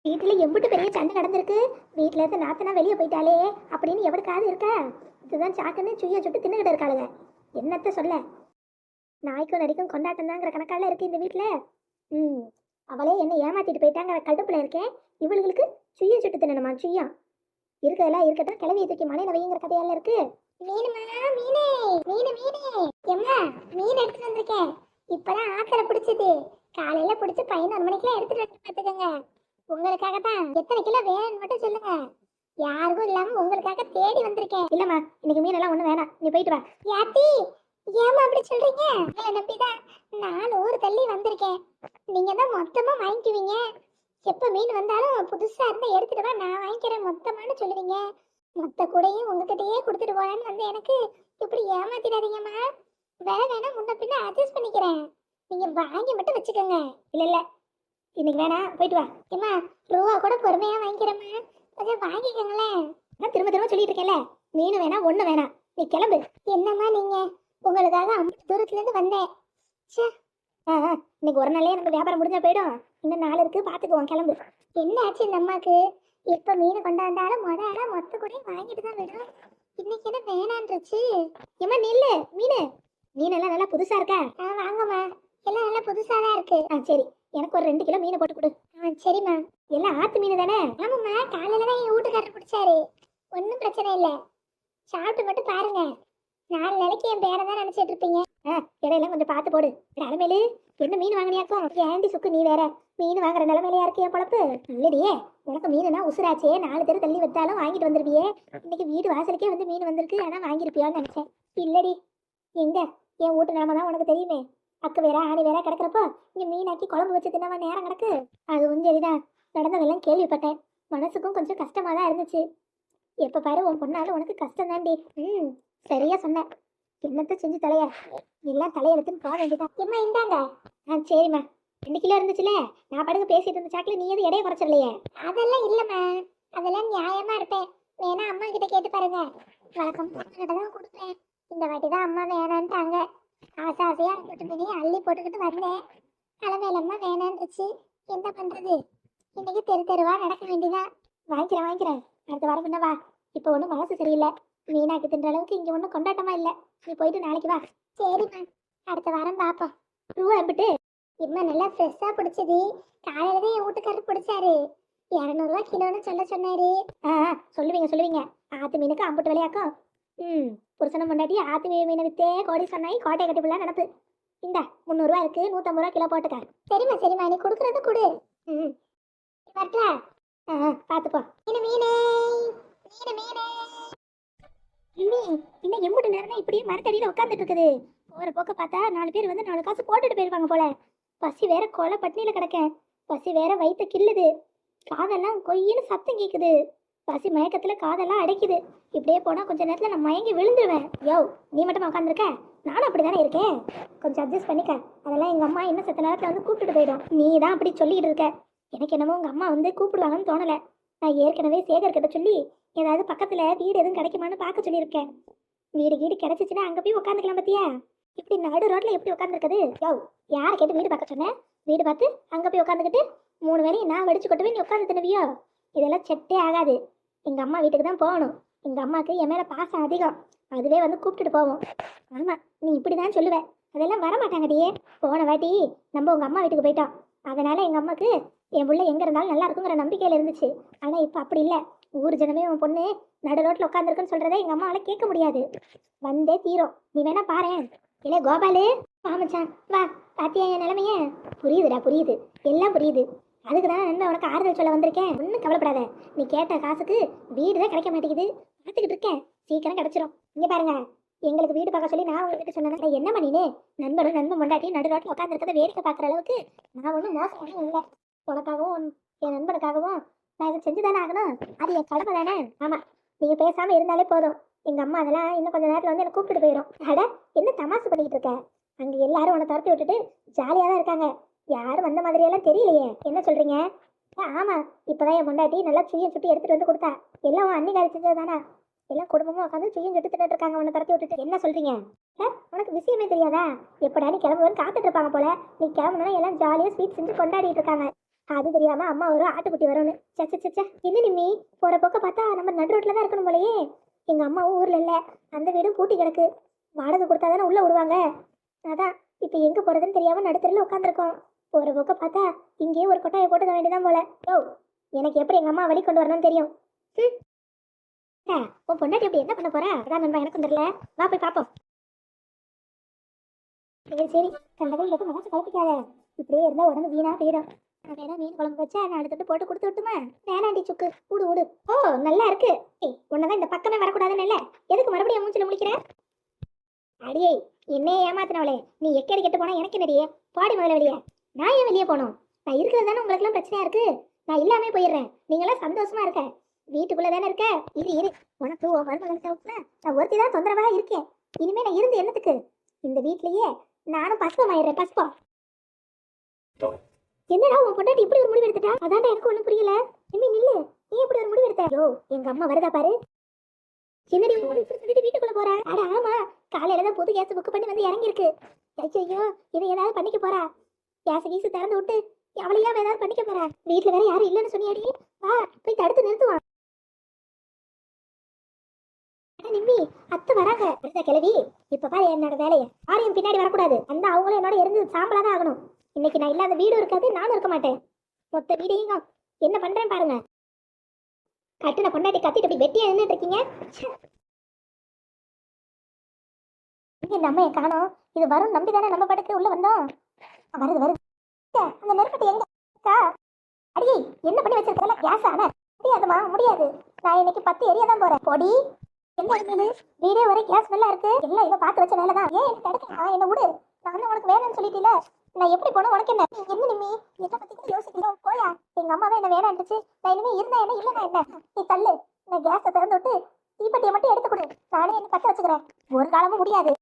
வீட்டுல எம்பிட்டு பெரிய சண்டை நடந்திருக்கு. வீட்டுல இருந்து நாத்தனா வெளியே போயிட்டாலே அப்படின்னு எவருக்காவது இருக்கா? இதுதான் சாக்குன்னு சுய்ய சுட்டு தின்னுகிட்டு இருக்காளுங்க. என்னத்த சொல்ல, நாய்க்கும் நரிக்கும் கொண்டாட்டம் தாங்கிற கணக்கால இருக்கு இந்த வீட்டுல. அவளே என்ன ஏமாத்திட்டு போயிட்டாங்கிற கடுப்புல இருக்கேன். இவளுகளுக்கு சுய்யம் சுட்டு தின்னணுமா? சுய்யம் இருக்கிறதெல்லாம் இருக்கட்டும், கிளவியை தூக்கி மலையில வைங்கிற கதையால இருக்கு. மீனுமா, மீனே, மீனு மீனே, எம்மா மீன் எடுத்துட்டு வந்திருக்கேன். இப்பதான் ஆத்துல பிடிச்சது. காலையில பிடிச்சி 11 மணிக்கெல்லாம் எடுத்துட்டு வந்து பாத்துக்கோங்க. உங்களுக்காக தான். எத்தனை கிலோ வேணும்னு மட்டும் சொல்லுங்க. யாருக்கும் இல்லாம உங்களுக்காக தேடி வந்திருக்கேன். இல்லம்மா, இன்னைக்கு மீனெல்லாம் ஒண்ணு வேணாம், நீ போயிட்டு வா. யாத்தி, ஏமா அப்படி சொல்றீங்க? உங்களை நம்பிதான் நான் ஊர் தள்ளி வந்திருக்கேன். நீங்க தான் மொத்தமா வாங்கிக்குவீங்க. எப்ப மீன் வந்தாலும் புதுசா இருந்தா எடுத்துட்டு வா, நான் வாங்கிக்கிறேன் மொத்தமானு சொல்லுவீங்க. மொத்த கூடையும் உங்ககிட்டயே கொடுத்துட்டு போலான்னு வந்து எனக்கு இப்படி ஏமாத்திடாதீங்கம்மா. வேலை வேணா முன்ன பின்ன அட்ஜஸ்ட் பண்ணிக்கிறேன். நீங்க வாங்கி மட்டும் வச்சுக்கோங்க. இல்ல இல்ல, இன்னைக்கு வேணா, போயிட்டு வா. ஏம்மா, ரூபா கூட பொறுமையா வாங்கிக்கிறேம்மா, கொஞ்சம் வாங்கிக்கோங்களேன். நான் திரும்ப திரும்ப சொல்லிட்டு இருக்கேன்ல, மீன் வேணா ஒண்ணு வேணாம், நீ கிளம்பு. என்னம்மா நீங்க, உங்களுக்காக 50 தூரத்துல இருந்து வந்தேன். இன்னைக்கு ஒரு நாளே எனக்கு வியாபாரம் முடிஞ்சா போயிடும். இன்னும் 4 இருக்கு, பாத்துக்குவோம், கிளம்பு. என்ன ஆச்சு இந்த அம்மாக்கு? எப்ப மீன் கொண்டாந்தாலும் மொத்த கூட வாங்கிட்டு தான் விடும். இன்னைக்கு என்ன வேணான்றுச்சு? ஏமா நில்லு, மீனெல்லாம் நல்லா புதுசா இருக்கா? வாங்கம்மா, எல்லாம் நல்லா புதுசா தான் இருக்கு. சரி, எனக்கு ஒரு 2 கிலோ மீனை போட்டு கொடு. சரிம்மா. எல்லாம் ஆத்து மீன் தானே? ஆமாம்மா, காலையில தான் என் வீட்டுக்காரர் பிடிச்சாரு. ஒன்றும் பிரச்சனை இல்லை, சாப்பிட்டு மட்டும் பாருங்க. 4 நாளைக்கு என் பேரை தான் நினைச்சிட்டு இருப்பீங்க. இடையெல்லாம் கொஞ்சம் பார்த்து போடு. அடமேலு, என்ன மீன் வாங்கினியாக்கும்? ஏண்டி சுக்கு, நீ வேற மீன் வாங்குற நிலைமையிலையா இருக்கு என் பொழப்பு? இல்லடியே, உனக்கு மீனுனா உசுராச்சே, 4 தெரு தள்ளி விட்டாலும் வாங்கிட்டு வந்துருவியே. இன்னைக்கு வீடு வாசலுக்கே வந்து மீன் வந்திருக்கு, அதான் வாங்கிருப்பியோன்னு நினைச்சேன். இல்லடி, எங்க என் வீட்டு நிலைமை தான் உனக்கு தெரியுமே. அக்கு வேற ஆணி வேற கிடக்குறப்போ இங்க மீனாக்கி குழம்பு வச்சு தின்னவா நேரம் கிடக்கு. அதுவும் சரிதான், நடந்ததெல்லாம் கேள்விப்பட்டேன். மனசுக்கும் கொஞ்சம் கஷ்டமா தான் இருந்துச்சு. எப்ப பாரு உன் பொண்ணாலும் உனக்கு கஷ்டம் தாண்டி. சரியா சொன்ன. என்னத்த செஞ்சு தலையா, எல்லாம் தலையெழுத்துன்னு போக வேண்டியதான். எம்மா இந்தாங்க. சரிம்மா. 2 கிலோ இருந்துச்சுல, நான் படுங்க பேசிட்டு இருந்த சாக்கில் நீ எதுவும் எடையை குறைச்சிடலையே? அதெல்லாம் இல்லம்மா, அதெல்லாம் நியாயமா இருப்பேன். வேணா அம்மா கிட்ட கேட்டு பாருங்க. வழக்கம் கிட்ட தான் கொடுப்பேன். இந்த வாட்டி தான் அம்மா வேணான்ட்டாங்க. ஆசையா போட்டு அள்ளி போட்டுக்கிட்டு வந்தேன். அளவேலம்மா வேணான்றுச்சு. என்ன பண்றது? இன்னைக்கு தெருவா நடக்க வேண்டியதான். வாங்கிக்கிறேன். அடுத்த வாரம் என்ன வா. இப்போ ஒன்றும் மனசு சரியில்லை. மீனாக்கு தின்ற அளவுக்கு இங்கே ஒன்றும் கொண்டாட்டமா இல்லை. நீ போயிட்டு நாளைக்கு வா. சரிம்மா, அடுத்த வாரம் பார்ப்போம். ரூபா எம்பிட்டு? இம்மா நல்லா ஃப்ரெஷ்ஷாக பிடிச்சது. காலையில தான் என் வீட்டுக்காரர் பிடிச்சாரு. 200 கிலோன்னு சொன்னாரு. சொல்லுவீங்க. ஆத்து மீனுக்கு அம்புட்டு விலையாக்கும். புருஷனம் முன்னாடி ஆத்து மீனை வித்தே கோடி சொன்னாய், கோட்டை கட்டி பிள்ளை நடப்பு. இந்த 300 இருக்கு, 150 கிலோ போட்டுக்க. சரிம்மா, நீ கொடுக்குறது கொடு. வரட்டா? பார்த்துப்போ. மீனே இன்னும் எம்புட்டு நேரம் இப்படியே மரத்தடியில் உட்காந்துட்டு இருக்குது. போற போக்க பார்த்தா 4 பேர் வந்து 4 காசு போட்டுட்டு போயிருப்பாங்க போல. பசி வேற கொலை பட்டினியில கிடக்கேன். பசி வேற வயிற்று கிள்ளுது. காதெல்லாம் கொய்யின்னு சத்தம் கேட்குது. பசி மயக்கத்துல காதெல்லாம் அடைக்குது. இப்படியே போனா கொஞ்ச நேரத்துல நான் மயங்கி விழுந்துருவேன். யோ, நீ மட்டும் உட்காந்துருக்க? நானும் அப்படிதானே இருக்கேன். கொஞ்சம் அட்ஜஸ்ட் பண்ணிக்க. அதெல்லாம் எங்க அம்மா இன்னும் சத்த நேரத்துல வந்து கூப்பிட்டுட்டு போயிடும். நீ தான் அப்படி சொல்லிட்டு இருக்க. எனக்கு என்னமோ உங்க அம்மா வந்து கூப்பிடுவாங்கன்னு தோணல. நான் ஏற்கனவே சேகர் கிட்ட சொல்லி ஏதாவது பக்கத்துல வீடு எதுவும் கிடைக்குமான்னு பார்க்க சொல்லியிருக்கேன். வீடு கிடைச்சிச்சுன்னா அங்க போய் உட்காந்துக்கலாம். பத்தியா இப்படி நடு ரோட்ல எப்படி உட்காந்துருக்குது? யோ, யாரை கேட்டு வீடு பார்க்க சொன்னேன்? வீடு பார்த்து அங்க போய் உட்காந்துக்கிட்டு 3 வேலையும் நான் வெடிச்சு கொட்டுவே நீ உட்காந்து தின்னுவியோ? இதெல்லாம் செட்டே ஆகாது. எங்க அம்மா வீட்டுக்கு தான் போகணும். எங்க அம்மாவுக்கு என் மேல பாசம் அதிகம். அதுவே வந்து கூப்பிட்டுட்டு போவோம். ஆமா, நீ இப்படிதான் சொல்லுவ. அதெல்லாம் வரமாட்டாங்கடியே. போன வாட்டி நம்ம உங்க அம்மா வீட்டுக்கு போயிட்டோம். அதனால எங்க அம்மாக்கு என் பிள்ளை எங்க இருந்தாலும் நல்லா இருக்குங்கிற நம்பிக்கையில இருந்துச்சு. ஆனா இப்ப அப்படி இல்லை. ஊர் ஜனமே உன் பொண்ணு நடு ரோட்ல உட்காந்துருக்குன்னு சொல்றதை எங்க அம்மாவால கேட்க முடியாது. வந்தே தீரும். நீ வேணா பாரு. இல்லை கோபாலு, வாமச்சான் வா. பாத்தியா என் நிலைமைய? புரியுது, எல்லாம் புரியுது. அதுக்கு தான் நன்மை உனக்கு ஆறுதல் சொல்ல வந்திருக்கேன். ஒன்றும் கவலைப்படாத. நீ கேட்ட காசுக்கு வீடு தான் கிடைக்க மாட்டேங்குது. பார்த்துக்கிட்டு இருக்கேன், சீக்கிரம் கிடைச்சிரும். இங்க பாருங்க, எங்களுக்கு வீடு பார்க்க சொல்லி நான் உங்ககிட்ட சொன்னேன். என்ன பண்ணினே நண்பன் கொண்டாட்டி நடு ரோட்டில் உட்காந்துருக்கத வேடிக்கை பார்க்குற அளவுக்கு நான் ஒன்றும் மோசம் ஒன்றும் இல்லை. உனக்காகவும் என் நண்பனுக்காகவும் நான் இதை செஞ்சு தானே ஆகணும். அது என் கடமை தானே. ஆமாம், நீங்கள் பேசாமல் இருந்தாலே போதும். எங்கள் அம்மா அதெல்லாம் இன்னும் கொஞ்சம் நேரத்தில் வந்து என்னை கூப்பிட்டு போயிடும். அட, என்ன தமாசு பண்ணிக்கிட்டு இருக்க? அங்கே எல்லாரும் உன்னை துரத்தி விட்டுட்டு ஜாலியாக தான் இருக்காங்க. யாரும் வந்த மாதிரியெல்லாம் தெரியலையே. என்ன சொல்கிறீங்க? ஆமாம், இப்போதான் என் பொண்டாட்டி நல்லா சுய்யம் சுட்டி எடுத்துகிட்டு வந்து கொடுத்தா. எல்லாம் அன்னி காரி செஞ்சது தானே. எல்லாம் குடும்பமும் உட்காந்து சுய்யம் சுட்டு தின்னுட்டு இருக்காங்க உன்னை துரத்தி விட்டுட்டு. என்ன சொல்கிறீங்க? உனக்கு விஷயமே தெரியாதா? எப்படா நீ கிளம்புவேன்னு காத்துட்டு இருப்பாங்க போல. நீ கிளம்புனா எல்லாம் ஜாலியாக ஸ்வீட் செஞ்சு கொண்டாடிட்டு இருக்காங்க. அது தெரியாம அம்மா ஒரு ஆட்டுக்குட்டி வரும்னு சச்ச என்ன நிம்மி போற பக்கம் பார்த்தா நம்ம நடு ரோட்ல தான் இருக்கணும் போலயே. எங்க அம்மாவும் ஊர்ல இல்ல, அந்த வீடும் பூட்டி கிடக்கு. வாடகை கொடுத்தாதானே உள்ள விடுவாங்க. அதான் இப்ப எங்க போறதுன்னு தெரியாம நடுத்தரில் உட்காந்துருக்கோம். போற பக்கம் பார்த்தா இங்கேயே ஒரு கொட்டாயை போட்டுக்க வேண்டியதான் போல. ஓ, எனக்கு எப்படி எங்க அம்மா வழி கொண்டு வரணும்னு தெரியும். உன் பொண்டாட்டி இப்படி என்ன பண்ண போறா? அதான் நண்பா எனக்கும் தெரியல. வா போய் பாப்போம். சரி கண்டதை எடுத்து மனசு கலப்பிக்காத. இப்படியே இருந்தா உடனே வீணா போயிடும். நான் வேணா மீன் குழம்பு வச்சா நான் அடுத்துட்டு போட்டு கொடுத்து விட்டுமா? வேணாண்டி சுக்கு, ஊடு ஊடு. ஓ நல்லா இருக்கு. உன்னதான் இந்த பக்கமே வரக்கூடாதுன்னு இல்ல, எதுக்கு மறுபடியும் மூஞ்சில முடிக்கிற? அடியே என்னையே ஏமாத்தினவளே, நீ எக்கேடி கெட்டு போனா எனக்கு என்னடியே? பாடி முதல்ல வெளியே. நான் ஏன் வெளியே போனோம்? நான் இருக்கிறது தானே உங்களுக்கு எல்லாம் பிரச்சனையா இருக்கு. நான் இல்லாமே போயிடுறேன். நீங்களாம் சந்தோஷமா இருக்க, வீட்டுக்குள்ள தானே இருக்க. இரு உனக்கு உன் மருமகன் நான் ஒருத்தி தான் தொந்தரவா இருக்கேன். இனிமே நான் இருந்து என்னத்துக்கு? இந்த வீட்லயே நானும் பசுவமாயிடுறேன். பசுவம். என்னடா உன் பொண்டாட்டி இப்படி ஒரு முடிவு எடுத்துட்டா? அதான்டா எனக்கு ஒண்ணும் புரியல. நிம்மி நில்லு, நீ எப்படி ஒரு முடிவு எடுத்த? யோ எங்க அம்மா வருதா பாரு. என்னடி சொல்லிட்டு வீட்டுக்குள்ள போறா? அட ஆமா, காலையில தான் புது கேஸ் புக் பண்ணி வந்து இறங்கி இருக்கு. ஐயோ இவன் ஏதாவது பண்ணிக்க போறா. கேஸ் கீசு திறந்து விட்டு அவளையா ஏதாவது பண்ணிக்க போறா. வீட்டுல வேற யாரும் இல்லைன்னு சொன்னியாடி. வா போய் தடுத்து நிறுத்துவான். நிம்மி அத்தை வராங்க. கிளவி இப்ப பாரு என்னோட வேலையை. யாரையும் பின்னாடி வரக்கூடாது. அந்த அவங்களும் என்னோட இருந்து சாம்பலாதான் ஆகணும். இன்னைக்கு நான் இல்லாத வீடும் இருக்காது, நானும் இருக்க மாட்டேன். மொத்த வீடையும் என்ன பண்றேன் பாருங்க. கட்டின பொண்டாட்டி கத்திட்டு அப்படி வெட்டியா நின்றுட்டு இருக்கீங்க. இந்த அம்மையை காணோம். இது வரும் நம்பி தானே நம்ம படுக்க உள்ள வந்தோம். வருது அந்த நெருப்பட்டி எங்க? அடியே என்ன பண்ணி வச்சிருக்கல? கேஸ் ஆன முடியாதுமா, முடியாது. நான் இன்னைக்கு 10 எரிய தான் போறேன். பொடி என்ன இருக்குது? வீடே ஒரே கேஸ் நல்லா இருக்கு. எல்லாம் இவ பார்த்து வச்ச வேலைதான். ஏன் என்ன தடுக்க? என்ன விடு, நான் உனக்கு வேணும்னு சொல்லிட்டீல. நான் எப்படி போனோம் உனக்கு என்ன? என்ன நிம்மி என்ன பத்தி கூட யோசிக்கிறோம். போயா, எங்க அம்மாவே என்ன வேணான்ட்டுச்சு. நான் இனிமே இருந்தா என்ன இல்லைன்னா என்ன? நீ தள்ளு. நான் கேஸை திறந்து விட்டு தீப்பெட்டியை மட்டும் எடுத்து கொடு. நானே என்ன பத்த வச்சுக்கிறேன். ஒரு காலமும் முடியாது.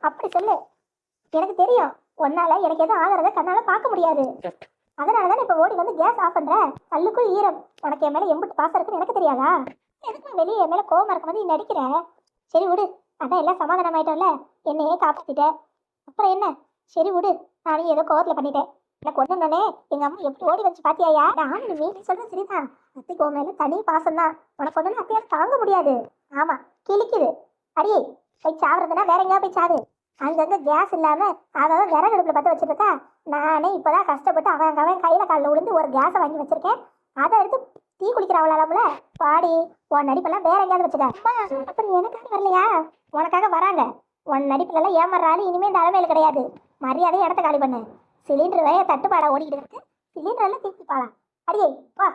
அப்படி சொல்லு. எனக்கு தெரியும் உன்னால எனக்கு எதுவும் ஆகிறத கண்ணால பார்க்க முடியாது. அதனாலதான் இப்ப ஓடி வந்து கேஸ் ஆஃப் பண்ற. கல்லுக்குள் ஈரம். உனக்கு என் மேல எம்பிட்டு பாசம் இருக்குன்னு எனக்கு தெரியாதா? எதுக்கு வெளியே என் மேல கோவமா இருக்கும் போது நீ நடிக்கிற? சரி விடு, அதான் எல்லாம் சமாதானம் ஆயிட்டோம்ல. என்னையே காப்பாத்திட்ட, அப்புறம் என்ன? சரி விடு, நானும் ஏதோ கோவத்துல பண்ணிட்டேன். எனக்கு ஒண்ணுனே எங்க அம்மா எப்படி ஓடி வச்சு பாத்தியாயா? நானும் நீ சொல்றது சரிதான். அத்தைக்கு உன் மேல தனி பாசம் தான். உனக்கு ஒண்ணுன்னு அத்தையால தாங்க முடியாது. ஆமா கிழிக்குது. அடியே போய் சாவுறதுன்னா வேற எங்கேயா போய் சாவு. அங்கங்க கேஸ் இல்லாம அதாவது விறகு அடுப்புல பத்த வச்சுட்டு இருக்கா. நானே இப்பதான் கஷ்டப்பட்டு அவன் கையில காலில் விழுந்து ஒரு கேஸை வாங்கி வச்சிருக்கேன். அதை எடுத்து தீ குளிக்கிறவளாம்ல. பாடி உன் நடிப்பெல்லாம் வேற எங்கேயாவது வச்சுக்க. அப்புறம் எனக்காக வரலையா? உனக்காக வராங்க. உன் நடிப்புல எல்லாம் ஏமாறாலும் இனிமே இந்த அளமையில கிடையாது. மரியாதையை இடத்த காலி பண்ணு. சிலிண்டர் வேற தட்டுப்பாடா ஓடிக்கிட்டு இருக்கு. சிலிண்டர் எல்லாம் தீர்த்திப்பாளா? அடியே வா.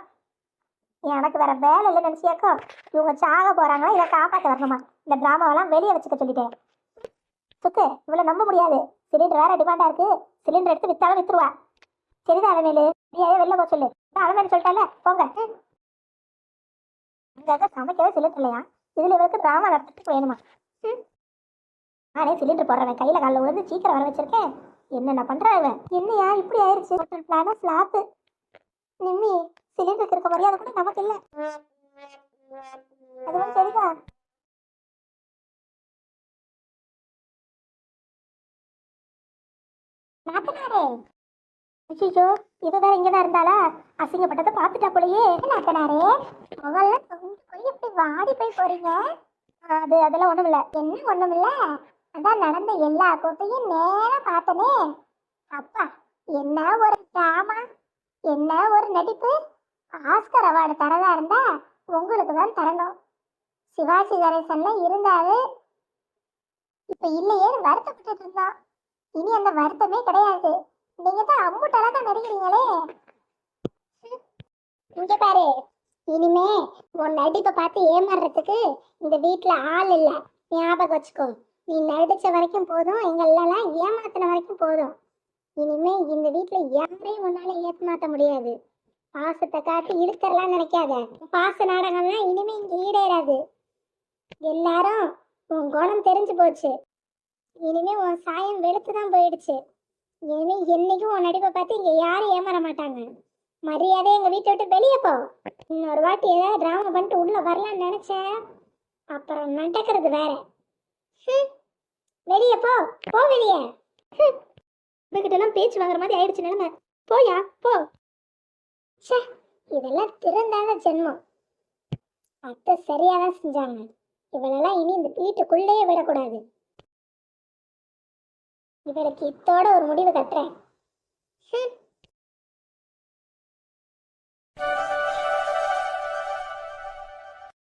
எனக்கு வேற வேலை இல்லை நினைச்சியாக்கோ. இவங்க சாக போறாங்களா இதை காப்பாற்ற வரணுமா? இந்த டிராமாவெல்லாம் வெளியே வச்சுக்க சொல்லிட்டேன். சுக்கு இவ்வளவு நம்ப முடியாது. சிலிண்டர் வேற டிமாண்டா இருக்கு. சிலிண்டர் எடுத்து வித்தாலும் வித்துருவா. சரிதான் அலமேலு, நீயே வெளில போக சொல்லு. அலமேலு சொல்லிட்டால போங்க. அங்க சமைக்கவே சிலிண்டர் இல்லையா? இதுல இவருக்கு டிராமா நடத்திட்டு வேணுமா? நானே சிலிண்டர் போடுறவன் கையில காலில் விழுந்து சீக்கிரம் வர வச்சிருக்கேன். என்னென்ன பண்றவன்? என்னையா இப்படி ஆயிடுச்சு? பிளான ஃபிளாப்பு. நிம்மி சிலிண்டருக்கு இருக்க மரியாதை கூட நமக்கு இல்ல. அதுவும் சரிதான். நாத்தனாரே, ஐயோ இவ வேற இங்கதான் இருந்தாளா? அசிங்கப்பட்டதை பார்த்துட்டா போலயே. நாத்தனாரே முதல்ல எப்படி வாடி போய் போறீங்க? அதெல்லாம் ஒண்ணும் இல்ல. என்ன ஒண்ணும் இல்ல, அதான் நடந்த எல்லா கூத்தையும் நேரம் பார்த்தனே. அப்பா என்ன ஒரு டிராமா, என்ன ஒரு நடிப்பு. ஆஸ்கர் அவார்டு தரதா இருந்தா உங்களுக்கு தான் தரணும். சிவாஜி கணேசன்ல இருந்தாரு, இப்ப இல்லையே வருத்தப்பட்டு இருந்தான். இனி அந்த வருத்தமே கிடையாது. நீங்க தான் அம்முட்டு அழகா நடிக்கிறீங்களே. இங்க பாரு, இனிமே உன் நடிப்பை பார்த்து ஏமாறுறதுக்கு இந்த வீட்டுல ஆள் இல்ல, ஞாபகம் வச்சுக்கோ. நீ நடிச்ச வரைக்கும் போதும், எங்களெல்லாம் ஏமாத்தின வரைக்கும் போதும். இனிமே இந்த வீட்டுல யாரையும் உன்னால ஏமாத்த முடியாது. பாசத்தை காட்டி இழுக்கறலாம் நினைக்காத. பாச நாடகம்லாம் இனிமே இங்க ஈடேறாது. எல்லாரும் உன் குணம் தெரிஞ்சு போச்சு. இனிமே உன் சாயம் வெளுத்துதான் போயிடுச்சு. இனிமே என்னைக்கும் உன் நடிப்பை பார்த்து இங்க யாரும் ஏமாற மாட்டாங்க. மரியாதை எங்க வீட்டை விட்டு வெளியே போ. இன்னொரு வாட்டி ஏதாவது டிராமா பண்ணிட்டு உள்ள வரலான்னு நினைச்சேன், அப்புறம் நடக்கிறது வேற. வெளியே போ, போ வெளியே. இவகிட்ட எல்லாம் பேச்சு வாங்குற மாதிரி ஆயிடுச்சு நிலைமை. போயா போ. ச்சே, இதெல்லாம் திறந்தாத ஜென்மம். அத்தை சரியாதான் செஞ்சாங்க. இவளெல்லாம் இனி இந்த வீட்டுக்குள்ளேயே விடக்கூடாது. இவளுக்கு இத்தோட ஒரு முடிவு கட்டுறேன்.